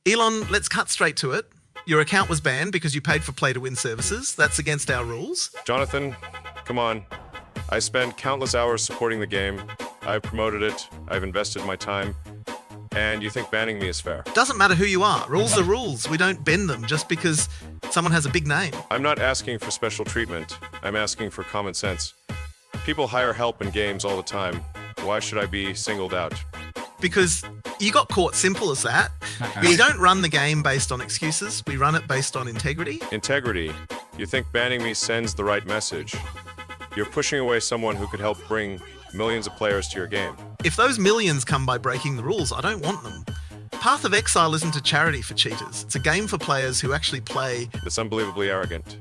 Elon, let's cut straight to it. Your account was banned because you paid for play-to-win services. That's against our rules. Jonathan, come on. I spend countless hours supporting the game. I've promoted it. I've invested my time. And you think banning me is fair? Doesn't matter who you are. Rules are rules. We don't bend them just because someone has a big name. I'm not asking for special treatment. I'm asking for common sense. People hire help in games all the time. Why should I be singled out? Because you got caught, simple as that. We don't run the game based on excuses. We run it based on integrity. Integrity. You think banning me sends the right message. You're pushing away someone who could help bring millions of players to your game. If those millions come by breaking the rules, I don't want them. Path of Exile isn't a charity for cheaters. It's a game for players who actually play. It's unbelievably arrogant.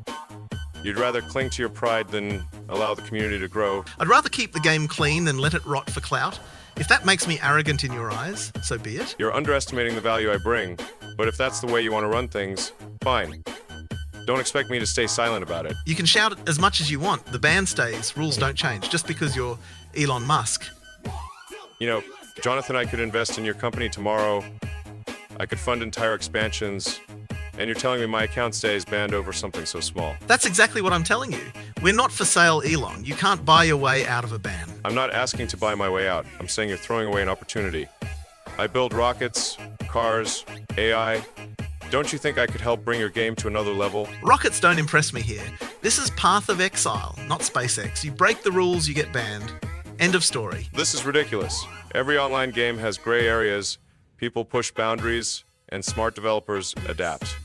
You'd rather cling to your pride than allow the community to grow. I'd rather keep the game clean than let it rot for clout. If that makes me arrogant in your eyes, so be it. You're underestimating the value I bring, but if that's the way you want to run things, fine. Don't expect me to stay silent about it. You can shout it as much as you want. The ban stays, rules don't change, just because you're Elon Musk. You know, Jonathan, I could invest in your company tomorrow. I could fund entire expansions. And you're telling me my account stays banned over something so small. That's exactly what I'm telling you. We're not for sale, Elon. You can't buy your way out of a ban. I'm not asking to buy my way out. I'm saying you're throwing away an opportunity. I build rockets, cars, AI. Don't you think I could help bring your game to another level? Rockets don't impress me here. This is Path of Exile, not SpaceX. You break the rules, you get banned. End of story. This is ridiculous. Every online game has gray areas. People push boundaries, and smart developers adapt.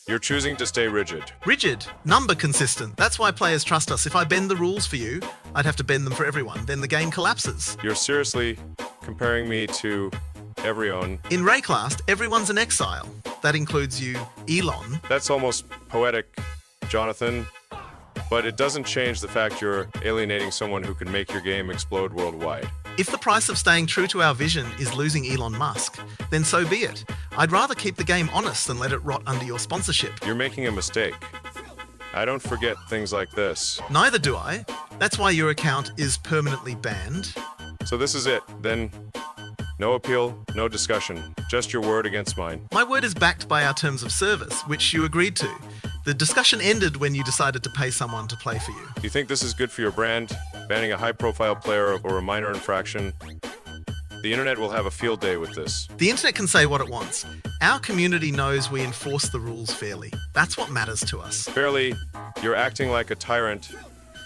You're choosing to stay rigid. Rigid, number consistent. That's why players trust us. If I bend the rules for you, I'd have to bend them for everyone. Then the game collapses. You're seriously comparing me to everyone. In Raycast, everyone's an exile. That includes you, Elon. That's almost poetic, Jonathan. But it doesn't change the fact you're alienating someone who can make your game explode worldwide. If the price of staying true to our vision is losing Elon Musk, then so be it. I'd rather keep the game honest than let it rot under your sponsorship. You're making a mistake. I don't forget things like this. Neither do I. That's why your account is permanently banned. So this is it. Then no appeal, no discussion. Just your word against mine. My word is backed by our terms of service, which you agreed to. The discussion ended when you decided to pay someone to play for you. Do you think this is good for your brand? Banning a high-profile player or a minor infraction? The internet will have a field day with this. The internet can say what it wants. Our community knows we enforce the rules fairly. That's what matters to us. Fairly, you're acting like a tyrant.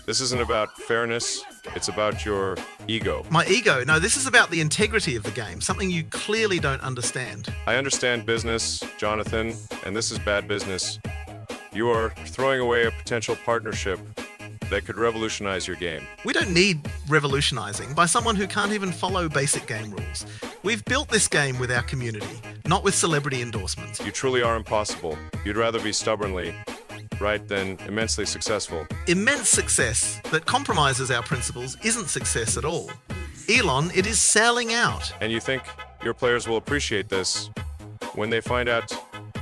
This isn't about fairness, it's about your ego. My ego? No, this is about the integrity of the game, something you clearly don't understand. I understand business, Jonathan, and this is bad business. You are throwing away a potential partnership that could revolutionize your game. We don't need revolutionizing by someone who can't even follow basic game rules. We've built this game with our community, not with celebrity endorsements. You truly are impossible. You'd rather be stubbornly right than immensely successful. Immense success that compromises our principles isn't success at all. Elon, it is selling out. And you think your players will appreciate this when they find out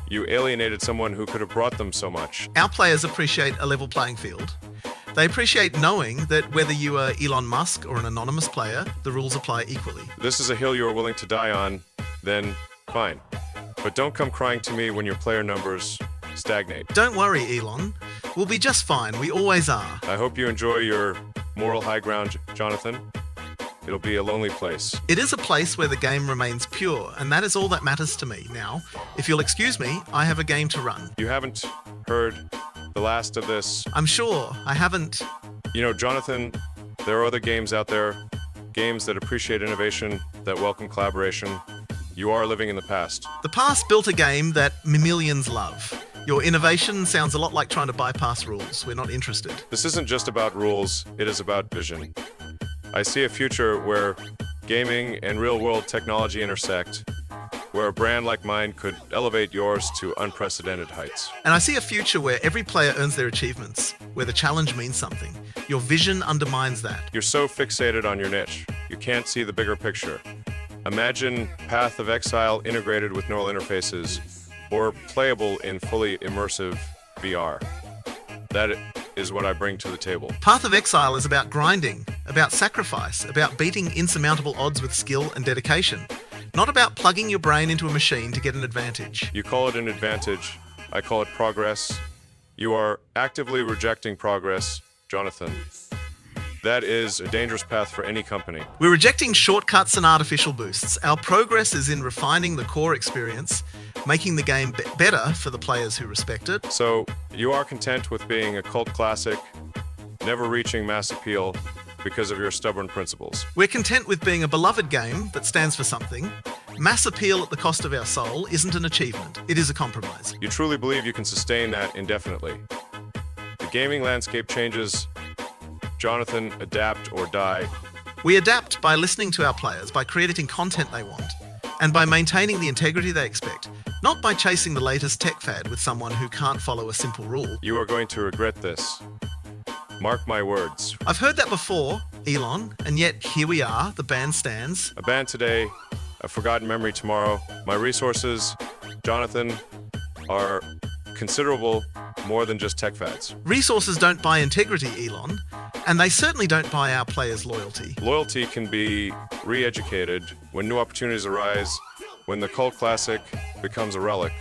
you alienated someone who could have brought them so much. Our players appreciate a level playing field. They appreciate knowing that whether you are Elon Musk or an anonymous player, the rules apply equally. This is a hill you are willing to die on, then fine. But don't come crying to me when your player numbers stagnate. Don't worry, Elon. We'll be just fine. We always are. I hope you enjoy your moral high ground, Jonathan. It'll be a lonely place. It is a place where the game remains pure, and that is all that matters to me. Now, if you'll excuse me, I have a game to run. You haven't heard the last of this. I'm sure. I haven't. You know, Jonathan, there are other games out there, games that appreciate innovation, that welcome collaboration. You are living in the past. The past built a game that millions love. Your innovation sounds a lot like trying to bypass rules. We're not interested. This isn't just about rules, it is about vision. I see a future where gaming and real-world technology intersect, where a brand like mine could elevate yours to unprecedented heights. And I see a future where every player earns their achievements, where the challenge means something. Your vision undermines that. You're so fixated on your niche, you can't see the bigger picture. Imagine Path of Exile integrated with neural interfaces, or playable in fully immersive VR. That is what I bring to the table. Path of Exile is about grinding, about sacrifice, about beating insurmountable odds with skill and dedication. not about plugging your brain into a machine to get an advantage. You call it an advantage. I call it progress. You are actively rejecting progress, Jonathan. That is a dangerous path for any company. We're rejecting shortcuts and artificial boosts. Our progress is in refining the core experience, making the game better for the players who respect it. So, you are content with being a cult classic, never reaching mass appeal because of your stubborn principles. We're content with being a beloved game that stands for something. Mass appeal at the cost of our soul isn't an achievement, it is a compromise. You truly believe you can sustain that indefinitely. The gaming landscape changes. Jonathan, adapt or die. We adapt by listening to our players, by creating content they want, and by maintaining the integrity they expect, not by chasing the latest tech fad with someone who can't follow a simple rule. You are going to regret this. Mark my words. I've heard that before, Elon, and yet here we are, the band stands. A band today, a forgotten memory tomorrow. My resources, Jonathan, are considerable, more than just tech fads. Resources don't buy integrity, Elon, and they certainly don't buy our players' loyalty. Loyalty can be re-educated when new opportunities arise, when the cult classic becomes a relic.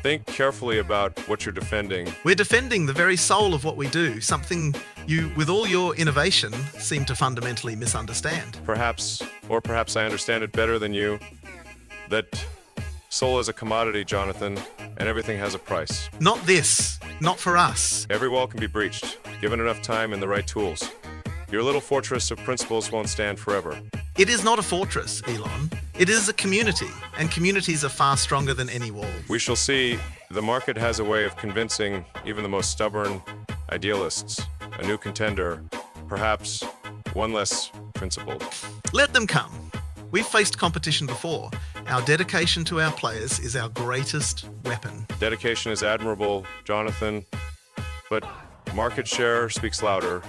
Think carefully about what you're defending. We're defending the very soul of what we do, something you, with all your innovation, seem to fundamentally misunderstand. Perhaps I understand it better than you, that soul is a commodity, Jonathan, and everything has a price. Not this. Not for us. Every wall can be breached, given enough time and the right tools. Your little fortress of principles won't stand forever. It is not a fortress, Elon. It is a community, and communities are far stronger than any wall. We shall see. The market has a way of convincing even the most stubborn idealists. A new contender, perhaps one less principled. Let them come. We've faced competition before. Our dedication to our players is our greatest weapon. Dedication is admirable, Jonathan, but market share speaks louder,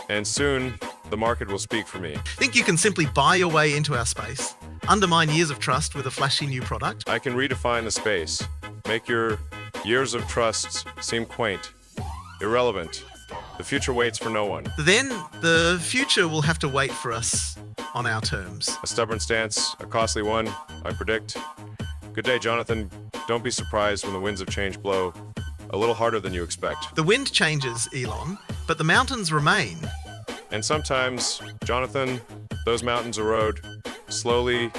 and soon the market will speak for me. Think you can simply buy your way into our space, undermine years of trust with a flashy new product? I can redefine the space, make your years of trust seem quaint, irrelevant. The future waits for no one. Then the future will have to wait for us on our terms. A stubborn stance, a costly one, I predict. Good day, Jonathan. Don't be surprised when the winds of change blow a little harder than you expect. The wind changes, Elon, but the mountains remain. And sometimes, Jonathan, those mountains erode slowly,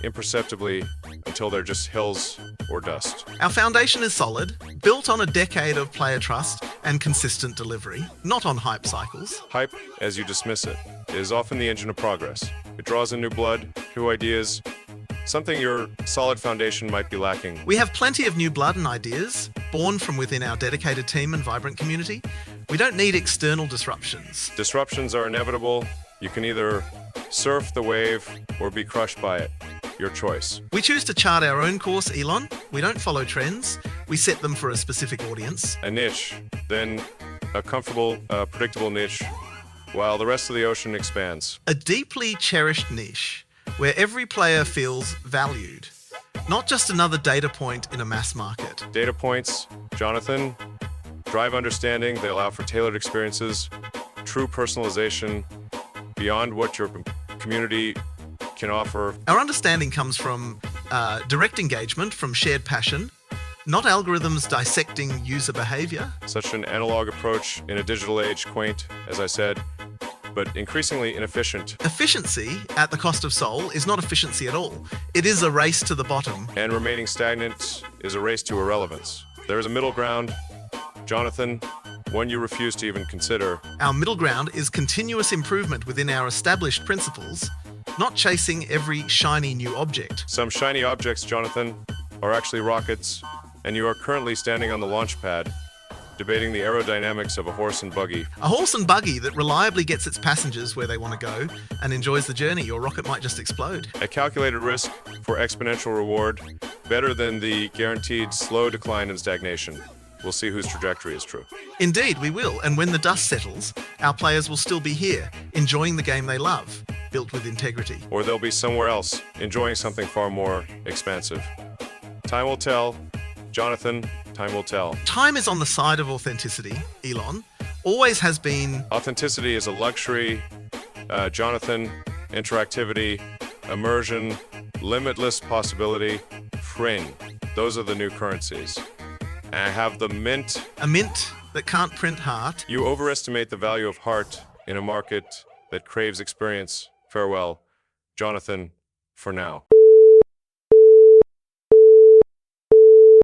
imperceptibly, until they're just hills or dust. Our foundation is solid, built on a decade of player trust and consistent delivery, not on hype cycles. Hype, as you dismiss it, is often the engine of progress. It draws in new blood, new ideas, something your solid foundation might be lacking. We have plenty of new blood and ideas, born from within our dedicated team and vibrant community. We don't need external disruptions. Disruptions are inevitable. You can either surf the wave or be crushed by it. Your choice. We choose to chart our own course, Elon. We don't follow trends. We set them for a specific audience. A niche, then a comfortable, predictable niche, while the rest of the ocean expands. A deeply cherished niche where every player feels valued, not just another data point in a mass market. Data points, Jonathan, drive understanding. They allow for tailored experiences, true personalization, beyond what your community can offer. Our understanding comes from direct engagement, from shared passion, not algorithms dissecting user behavior. Such an analog approach in a digital age, quaint, as I said, but increasingly inefficient. Efficiency at the cost of soul is not efficiency at all. It is a race to the bottom. And remaining stagnant is a race to irrelevance. There is a middle ground, Jonathan, one you refuse to even consider. Our middle ground is continuous improvement within our established principles, not chasing every shiny new object. Some shiny objects, Jonathan, are actually rockets, and you are currently standing on the launch pad, debating the aerodynamics of a horse and buggy. A horse and buggy that reliably gets its passengers where they want to go and enjoys the journey. Your rocket might just explode. A calculated risk for exponential reward, better than the guaranteed slow decline and stagnation. We'll see whose trajectory is true. Indeed, we will. And when the dust settles, our players will still be here, enjoying the game they love, built with integrity. Or they'll be somewhere else, enjoying something far more expansive. Time will tell. Jonathan, time will tell. Time is on the side of authenticity, Elon. Always has been. Authenticity is a luxury. Jonathan, interactivity, immersion, limitless possibility, fring. Those are the new currencies. And I have the mint. A mint that can't print heart. You overestimate the value of heart in a market that craves experience. Farewell, Jonathan, for now.